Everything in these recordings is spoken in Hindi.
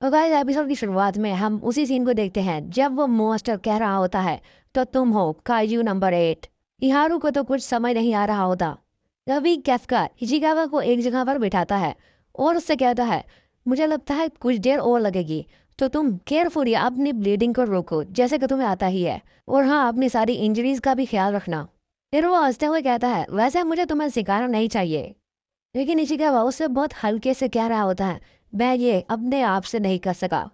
तो गाइस एपिसोड की शुरुआत में हम उसी सीन को देखते हैं जब वो मॉन्स्टर कह रहा होता है तो तुम हो काइजू नंबर 8। इहारू को तो कुछ समझ नहीं आ रहा होता। तभी कैफका हिचिकावा को एक जगह पर बिठाता है और उससे कहता है मुझे लगता है कुछ देर और लगेगी, तो तुम केयरफुली अपनी ब्लीडिंग को रोको जैसे कि तुम्हें आता ही है, और हाँ अपनी सारी इंजरीज का भी ख्याल रखना। फिर वो हंसते हुए कहता है वैसे मुझे तुम्हें सिखाना नहीं चाहिए, लेकिन इशिकावा उससे बहुत हल्के से कह रहा होता है मैं ये अपने आप से नहीं कर सका।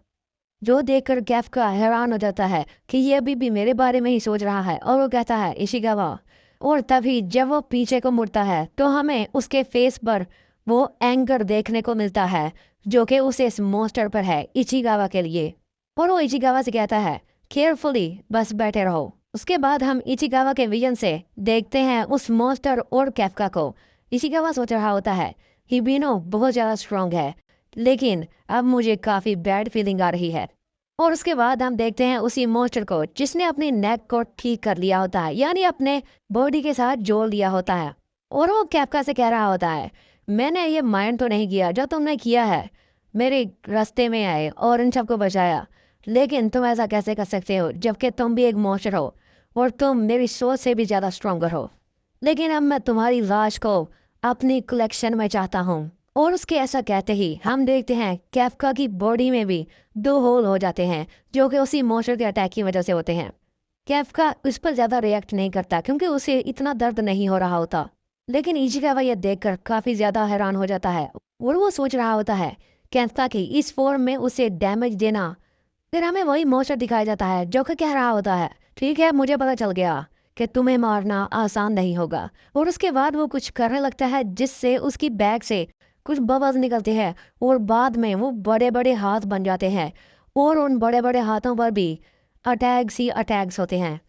जो देखकर कैफका हैरान हो जाता है कि ये अभी भी मेरे बारे में ही सोच रहा है, और वो कहता है इशिकावा। और तभी जब वो पीछे को मुड़ता है तो हमें उसके फेस पर वो एंगर देखने को मिलता है जो कि उसे इस मॉन्स्टर पर है इचिगावा के लिए। और वो इचिगावा से कहता है केयरफुली बस बैठे रहो। उसके बाद हम इचिगावा के विजन से देखते हैं उस मॉन्स्टर और कैफका को। इशिकावा सोच रहा होता है हिबिनो बहुत ज़्यादा स्ट्रांग है, लेकिन अब मुझे काफ़ी बैड फीलिंग आ रही है। और उसके बाद हम देखते हैं उसी मॉन्स्टर को जिसने अपनी नेक को ठीक कर लिया होता है, यानी अपने बॉडी के साथ जोड़ लिया होता है। और वो कैप्का से कह रहा होता है मैंने ये माइंड तो नहीं किया जो तुमने किया है, मेरे रास्ते में आए और इन सबको बचाया, लेकिन तुम ऐसा कैसे कर सकते हो जबकि तुम भी एक मॉन्स्टर हो और तुम मेरी सोच से भी ज़्यादा स्ट्रोंगर हो। लेकिन अब मैं तुम्हारी लाश को अपनी कलेक्शन में चाहता हूँ। और उसके ऐसा कहते ही हम देखते हैं कैफका की बॉडी में भी 2 होल हो जाते हैं जो कि उसी मॉन्स्टर के अटैक की वजह से होते हैं। कैफका उस पर ज़्यादा रिएक्ट नहीं करता क्योंकि उसे इतना दर्द नहीं हो रहा होता, लेकिन इचिकावा यह देखकर काफ़ी ज़्यादा हैरान हो जाता है और वो सोच रहा होता है कैफका की इस फॉर्म में उसे डैमेज देना। फिर हमें वही मॉन्स्टर दिखाया जाता है जो कि कह रहा होता है ठीक है मुझे पता चल गया कि तुम्हें मारना आसान नहीं होगा। और उसके बाद वो कुछ करने लगता है जिससे उसकी बैग से कुछ बबल्स निकलते हैं और बाद में वो बड़े बड़े हाथ बन जाते हैं और उन बड़े बड़े हाथों पर भी अटैक्स ही अटैक्स होते हैं।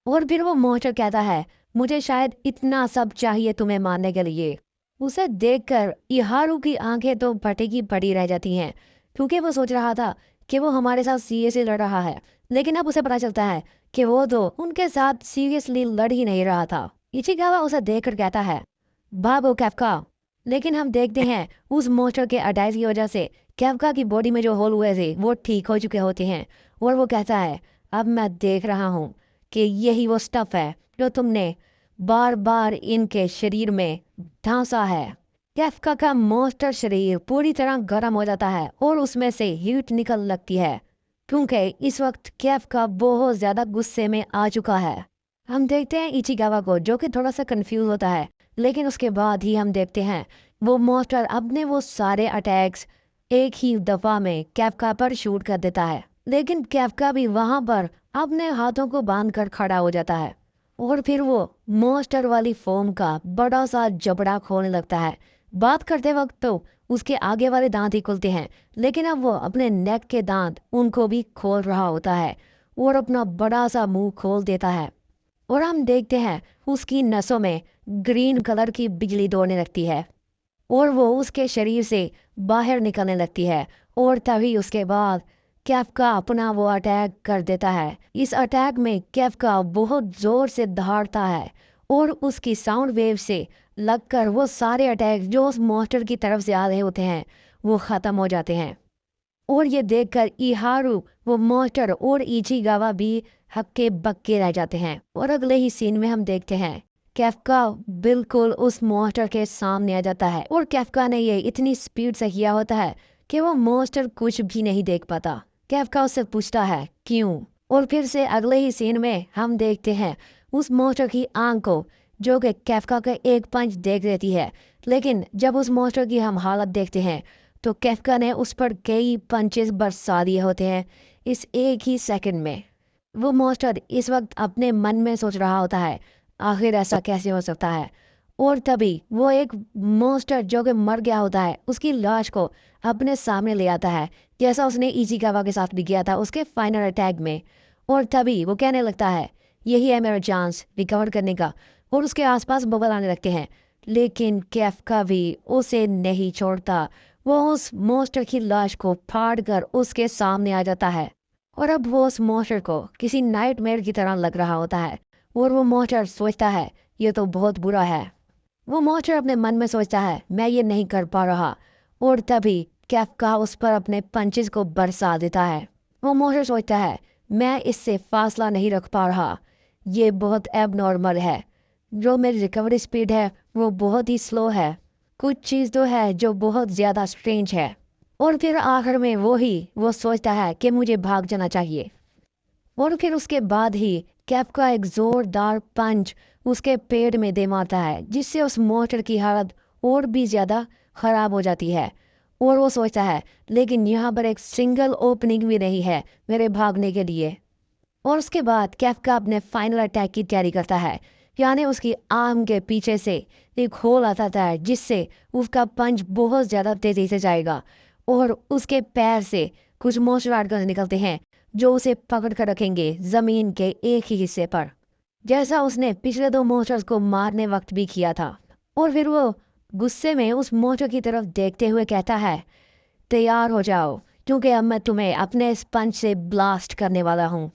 और फिर वो मॉन्स्टर कहता है मुझे शायद इतना सब चाहिए तुम्हें मारने के लिए। उसे देखकर इहारू की आंखें तो फटी की पड़ी रह जाती हैं क्योंकि वो सोच रहा था कि वो हमारे साथ सीरियसली लड़ रहा है, लेकिन अब उसे पता चलता है कि वो तो उनके साथ सीरियसली लड़ ही नहीं रहा था। इचिकावा उसे देखकर कहता है बाबू कैफका। लेकिन हम देखते हैं उस मॉन्स्टर के अटैक की वजह से कैफका की बॉडी में जो होल हुए थे वो ठीक हो चुके होते हैं। और वो कहता है अब मैं देख रहा हूँ कि यही वो स्टफ है जो तुमने बार बार इनके शरीर में ढांसा है। कैफका का मॉन्स्टर शरीर पूरी तरह गर्म हो जाता है और उसमें से हीट निकल लगती है क्योंकि इस वक्त कैफका बहुत ज़्यादा गुस्से में आ चुका है। हम देखते हैं इचिगावा को जो कि थोड़ा सा कंफ्यूज होता है, लेकिन उसके बाद ही हम देखते हैं वो मॉन्स्टर अपने वो सारे अटैक्स एक ही दफा में कैफका पर शूट कर देता है। लेकिन कैफका भी वहां पर अपने हाथों को बांध कर खड़ा हो जाता है और फिर वो मॉन्स्टर वाली फॉर्म का बड़ा सा जबड़ा खोलने लगता है। बात करते वक्त तो उसके आगे वाले दांत ही खुलते हैं, लेकिन अब वो अपने नेक के दांत उनको भी खोल रहा होता है और अपना बड़ा सा मुंह खोल देता है। और हम देखते हैं उसकी नसों में ग्रीन कलर की बिजली दौड़ने लगती है और वो उसके शरीर से बाहर निकलने लगती है। और तभी उसके बाद कैफका अपना वो अटैक कर देता है। इस अटैक में कैफका बहुत जोर से दहाड़ता है और उसकी साउंड वेव से लगकर वो सारे अटैक जो उस मॉन्स्टर की तरफ से आ रहे होते हैं वो ख़त्म हो जाते हैं। और ये देखकर इहारू वो मॉन्स्टर और इचिगावा भी हक्के बक्के रह जाते हैं। और अगले ही सीन में हम देखते हैं कैफका बिल्कुल उस मॉन्स्टर के सामने आ जाता है और कैफका ने ये इतनी स्पीड से किया होता है कि वो मॉन्स्टर कुछ भी नहीं देख पाता। कैफका उससे पूछता है क्यों। और फिर से अगले ही सीन में हम देखते हैं उस मॉन्स्टर की आंख को जो कि कैफका का एक पंच देख देती है, लेकिन जब उस मॉन्स्टर की हम हालत देखते हैं तो कैफका ने उस पर कई पंचेस बरसा दिए होते हैं इस एक ही सेकंड में। वो मॉन्स्टर इस वक्त अपने मन में सोच रहा होता है आखिर ऐसा कैसे हो सकता है। और तभी वो एक मॉन्स्टर जो कि मर गया होता है उसकी लाश को अपने सामने ले आता है जैसा उसने इचिकावा के साथ भी किया था उसके फाइनल अटैक में। और तभी वो कहने लगता है यही है मेरा चांस रिकवर करने का, और उसके आसपास बबल आने लगते हैं। लेकिन कैफका भी उसे नहीं छोड़ता। वो उस मॉन्स्टर की लाश को फाड़ कर उसके सामने आ जाता है और अब वो उस मॉन्स्टर को किसी नाइटमेयर की तरह लग रहा होता है। और वो मॉन्स्टर सोचता है ये तो बहुत बुरा है। वो मॉन्स्टर अपने मन में सोचता है मैं ये नहीं कर पा रहा। और तभी कैफका उस पर अपने पंचेस को बरसा देता है। वो मॉन्स्टर सोचता है, मैं इससे फासला नहीं रख पा रहा, ये बहुत एबनॉर्मल है। जो मेरी रिकवरी स्पीड है वो बहुत ही स्लो है। कुछ चीज़ तो है जो बहुत ज़्यादा स्ट्रेंज है। और फिर आखिर में वो सोचता है कि मुझे भाग जाना चाहिए। और फिर उसके बाद ही कैफका एक जोरदार पंच उसके पेट में दे मारता है, जिससे उस मॉन्स्टर की हालत और भी ज़्यादा ख़राब हो जाती है। और वो सोचता है, लेकिन यहाँ पर एक सिंगल ओपनिंग भी नहीं है मेरे भागने के लिए। और उसके बाद कैफका अपने फाइनल अटैक की तैयारी करता है, यानी उसकी आर्म के पीछे से एक होल आता है, जिससे उसका पंच बहुत ज़्यादा तेज़ी से जाएगा और उसके पैर से कुछ मार्शल आर्ट गन्स निकलते हैं जो उसे पकड़ कर रखेंगे ज़मीन के एक ही हिस्से पर, जैसा उसने पिछले दो मॉन्स्टर्स को मारने वक्त भी किया था। और फिर वो गुस्से में उस मॉन्स्टर की तरफ देखते हुए कहता है, तैयार हो जाओ, क्योंकि अब मैं तुम्हें अपने इस पंच से ब्लास्ट करने वाला हूँ।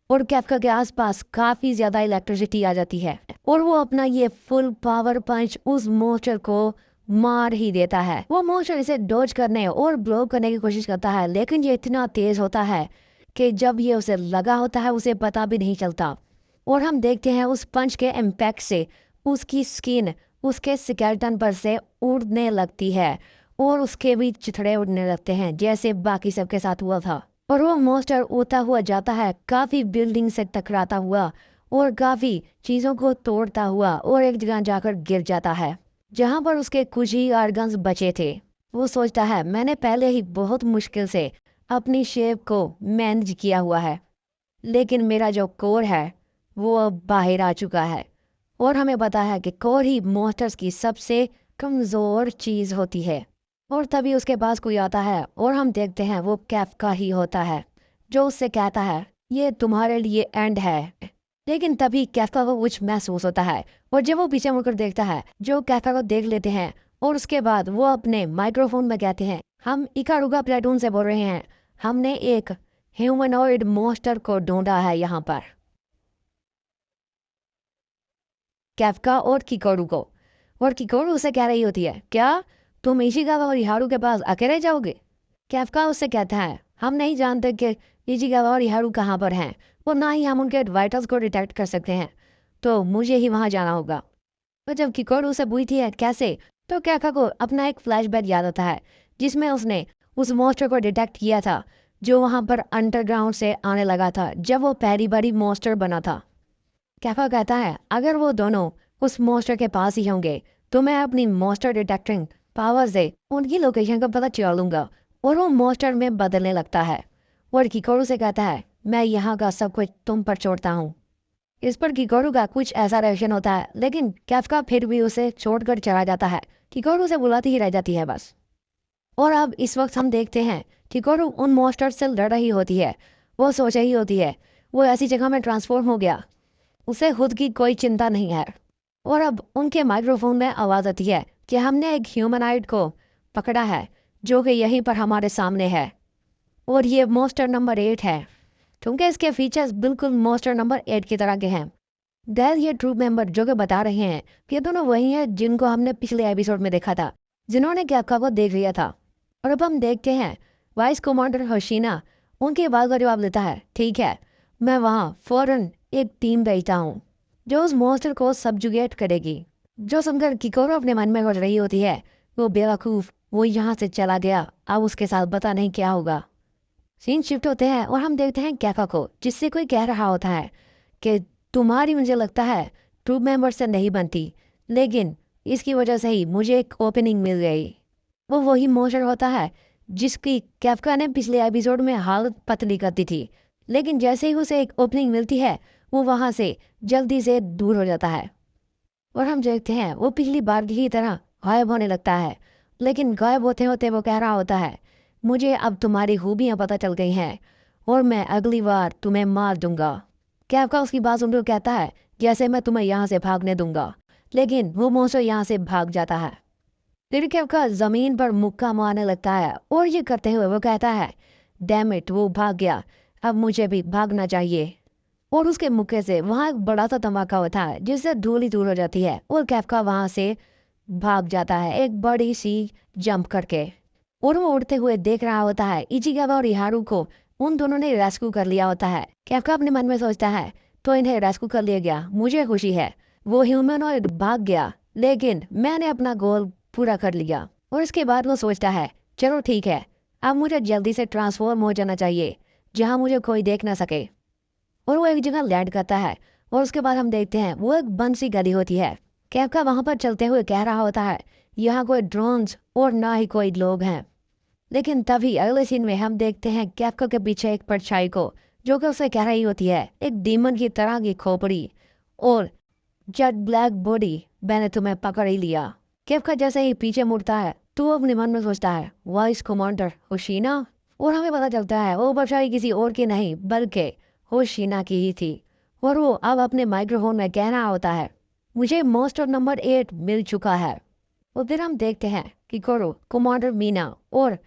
और कैफका के आसपास काफ़ी ज़्यादा इलेक्ट्रिसिटी आ जाती है और वो अपना ये फुल पावर पंच उस मॉन्स्टर को मार ही देता है। वो मॉन्स्टर इसे डॉज करने और ब्लो करने की कोशिश करता है, लेकिन ये इतना तेज़ होता है कि जब ये उसे लगा होता है उसे पता भी नहीं चलता। और हम देखते हैं उस पंच के इम्पैक्ट से उसकी स्किन उसके स्केलेटन पर से उड़ने लगती है और उसके भी चिथड़े उड़ने लगते हैं, जैसे बाकी सबके साथ हुआ था। और वो मॉन्स्टर उड़ता हुआ जाता है, काफ़ी बिल्डिंग से टकराता हुआ और काफ़ी चीज़ों को तोड़ता हुआ, और एक जगह जाकर गिर जाता है जहाँ पर उसके कुछ ही आर्गन्स बचे थे। वो सोचता है, मैंने पहले ही बहुत मुश्किल से अपनी शेप को मैनेज किया हुआ है, लेकिन मेरा जो कोर है वो अब बाहर आ चुका है। और हमें पता है कि कोर ही मॉन्स्टर्स की सबसे कमज़ोर चीज़ होती है। और तभी उसके पास कोई आता है और हम देखते हैं वो कैफका ही होता है, जो उससे कहता है, ये तुम्हारे लिए एंड है। लेकिन तभी कैफका को कुछ महसूस होता है और जब वो पीछे मुड़कर देखता है, जो कैफका को देख लेते हैं और उसके बाद वो अपने माइक्रोफोन में कहते हैं, हम इकारुगा प्लेटून से बोल रहे हैं, हमने एक ह्यूमनॉइड मॉन्स्टर को ढूंढा है यहाँ पर। कैफका और किकोरू को, और किकोरू उसे कह रही होती है, क्या तुम इशिकावा और हिहारू के पास अकेले जाओगे? कैफका उससे कहता है, हम नहीं जानते कि इशिकावा और हिहारू कहाँ पर हैं, और ना ही हम उनके वाइटल्स को डिटेक्ट कर सकते हैं, तो मुझे ही वहाँ जाना होगा। और जब किकोरू उसे पूछती है कैसे, तो कैफका को अपना एक फ्लैशबैक याद आता है, जिसमें उसने उस मॉन्स्टर को डिटेक्ट किया था जो वहाँ पर अंडरग्राउंड से आने लगा था जब वो पहली बारी मॉन्स्टर बना था। कैफा कहता है, अगर वो दोनों उस मॉन्स्टर के पास ही होंगे तो मैं अपनी मॉन्स्टर डिटेक्टिंग पावर से उनकी लोकेशन का पता चला लूंगा, और वो मॉन्स्टर में बदलने लगता है। और किकोरू से कहता है, मैं यहाँ का सब कुछ तुम पर छोड़ता हूँ। इस पर किकोरू का कुछ ऐसा रिएक्शन होता है, लेकिन कैफका फिर भी उसे छोड़कर चला जाता है। किकोरू से बुलाती ही रह जाती है बस। और अब इस वक्त हम देखते हैं किकोरू उन मॉन्स्टर से लड़ रही होती है। वो सोच रही होती है, वो ऐसी जगह में ट्रांसफॉर्म हो गया, उसे खुद की कोई चिंता नहीं है। और अब उनके माइक्रोफोन में आवाज़ आती है कि हमने एक ह्यूमनाइड को पकड़ा है जो कि यहीं पर हमारे सामने है, और ये मॉन्स्टर नंबर 8 है, क्योंकि इसके फीचर्स बिल्कुल मॉन्स्टर नंबर 8 की तरह के हैं। गैर ये ट्रूप मेंबर जो कि बता रहे हैं कि ये दोनों वही हैं जिनको हमने पिछले एपिसोड में देखा था, जिन्होंने कैफका को देख लिया था। और अब हम देखते हैं वाइस कमांडर होशिना उनकी बात का जवाब देता है, ठीक है, मैं वहाँ फ़ौरन एक टीम भेजता हूँ जो उस मॉन्स्टर को सबजुगेट करेगी। जो सुनकर किकोरो अपने मन में सोच रही होती है, वो बेवकूफ़, वो यहाँ से चला गया, अब उसके साथ पता नहीं क्या होगा। सीन शिफ्ट होते हैं और हम देखते हैं कैफा को, जिससे कोई कह रहा होता है कि तुम्हारी, मुझे लगता है, ट्रूप मेंबर से नहीं बनती, लेकिन इसकी वजह से ही मुझे एक ओपनिंग मिल गई। वो वही मॉन्स्टर होता है जिसकी कैफका ने पिछले एपिसोड में हालत पतली कर दी थी, लेकिन जैसे ही उसे एक ओपनिंग मिलती है वो वहाँ से जल्दी से दूर हो जाता है। और हम देखते हैं वो पिछली बार की तरह गायब होने लगता है, लेकिन गायब होते होते वो कह रहा होता है, मुझे अब तुम्हारी खूबियाँ पता चल गई हैं और मैं अगली बार तुम्हें मार दूंगा। कैफका उसकी बात सुनकर कहता है, जैसे मैं तुम्हें यहाँ से भागने दूंगा, लेकिन वो मॉन्स्टर यहाँ से भाग जाता है। फिर कैफका जमीन पर मुक्का मारने लगता है और ये करते हुए वो कहता है, डैम इट, वो भाग गया, अब मुझे भी भागना चाहिए। और उसके मुक्के से वहाँ एक बड़ा सा धमाका होता है जिससे धूल ही धूल हो जाती है और कैफका वहाँ से भाग जाता है एक बड़ी सी जंप करके। और वो उड़ते हुए देख रहा होता है इचिगावा और इहारू को उन दोनों ने रेस्क्यू कर लिया होता है। कैफका अपने मन में सोचता है तो इन्हें रेस्क्यू कर लिया गया, मुझे खुशी है। वो ह्यूमनॉइड भाग गया लेकिन मैंने अपना गोल पूरा कर लिया। और इसके बाद वो सोचता है चलो ठीक है, अब मुझे जल्दी से ट्रांसफॉर्म हो जाना चाहिए जहाँ मुझे कोई देख ना सके। और वो एक जगह लैंड करता है और उसके बाद हम देखते हैं वो एक बंद सी गली होती है। कैफका वहां पर चलते हुए कह रहा होता है यहाँ कोई ड्रोन्स और ना ही कोई लोग हैं। लेकिन तभी अगले सीन में हम देखते हैं कैफका के पीछे एक परछाई को, जो कि उसे कह रही होती है एक डीमन की तरह की खोपड़ी और जेट ब्लैक बॉडी, मैंने तुम्हें पकड़ ही लिया। कैफका जैसे ही पीछे मुड़ता है तो वो अपने मन में सोचता है वाइस कमांडर होशीना। और हमें पता चलता है वो परछाई किसी और की नहीं बल्कि होशीना की ही थी। और वो अब अपने माइक्रोफोन में कह रहा होता है मुझे मॉन्स्टर नंबर 8 मिल चुका है। और फिर हम देखते हैं कि कोरो, कमांडर मीना और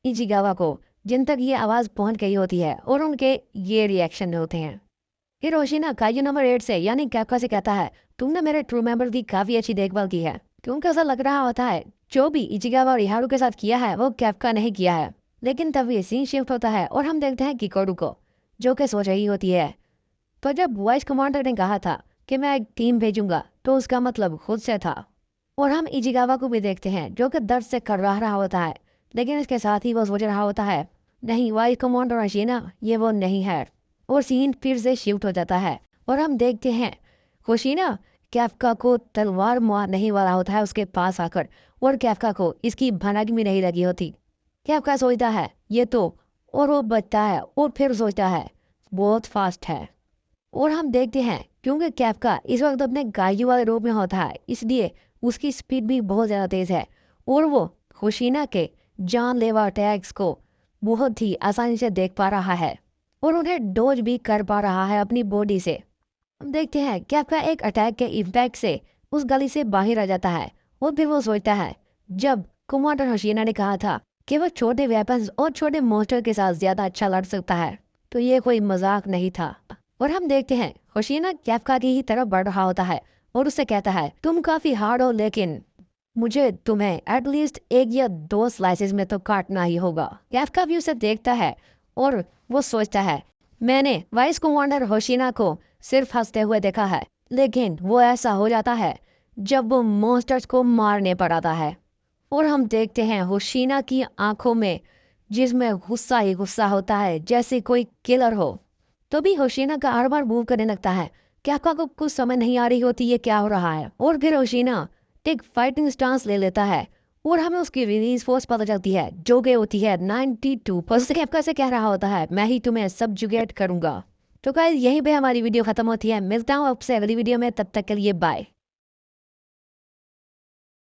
इचिगावा को जिन तक ये आवाज़ पहुंच गई होती है और उनके ये रिएक्शन होते हैं। फिर होशीना काइजू नंबर 8 से यानी कैफका से कहता है तुमने मेरे ट्रू मेंबर की काफ़ी अच्छी देखभाल की है, क्योंकि ऐसा लग रहा होता है जो भी इचिगावा और इहारू के साथ किया है वो कैफका नहीं किया है। लेकिन तभी सीन शिफ्ट होता है और हम देखते हैं किकोरू को, जो कि सोच रही होती है तो जब वाइस कमांडर ने कहा था कि मैं एक टीम भेजूंगा तो उसका मतलब खुद से था। और हम इचिगावा को भी देखते हैं जो कि दर्द से करवा रहा होता है, लेकिन इसके साथ ही वो सोच रहा होता है नहीं वाइस कमांडर होशीना ये वो नहीं है। और सीन फिर से शिफ्ट हो जाता है और हम देखते हैं होशीना कैफका को तलवार मारने वाला होता है उसके पास आकर, और कैफका को इसकी भनक भी नहीं लगी होती। कैफका सोचता है ये तो, और वो बचता है और फिर सोचता है बहुत फास्ट है। और हम देखते हैं क्योंकि कैफका इस वक्त अपने गायु वाले रूप में होता है इसलिए उसकी स्पीड भी बहुत ज़्यादा तेज़ है और वो होशीना के जानलेवा अटैक्स को बहुत ही आसानी से देख पा रहा है और उन्हें डोज भी कर पा रहा है अपनी बॉडी से। हम देखते हैं कैफका एक अटैक के इम्पैक्ट से उस गली से बाहर आ जाता है और फिर वो सोचता है जब कमांडर होशीना ने कहा था कि वो छोटे वेपन्स और छोटे मॉन्स्टर के साथ ज़्यादा अच्छा लड़ सकता है तो ये कोई मजाक नहीं था। और हम देखते हैं होशीना कैफका की ही तरफ बढ़ रहा होता है और उससे कहता है तुम काफी हार्ड हो लेकिन मुझे तुम्हें एटलीस्ट एक या दो स्लाइसेस में तो काटना ही होगा। कैफका भी उसे देखता है और वो सोचता है मैंने वाइस कमांडर होशीना को सिर्फ हंसते हुए देखा है, लेकिन वो ऐसा हो जाता है जब वो मॉन्स्टर्स को मारने पर आता है। और हम देखते हैं होशीना की आंखों में जिसमें गुस्सा ही गुस्सा होता है जैसे कोई किलर हो। तो भी होशीना का आर बार मूव करने लगता है। कैफका को कुछ समझ नहीं आ रही होती ये क्या हो रहा है और फिर होशीना एक फाइटिंग स्टांस ले लेता है और हमें उसकी रिलीज फोर्स पता चलती है जो कि होती है 92%। कैफका से कह रहा होता है मैं ही तुम्हें सब्जुगेट करूंगा। तो गाइस यहीं पे हमारी वीडियो खत्म होती है, मिलता हूँ आपसे अगली वीडियो में, तब तक के लिए बाय।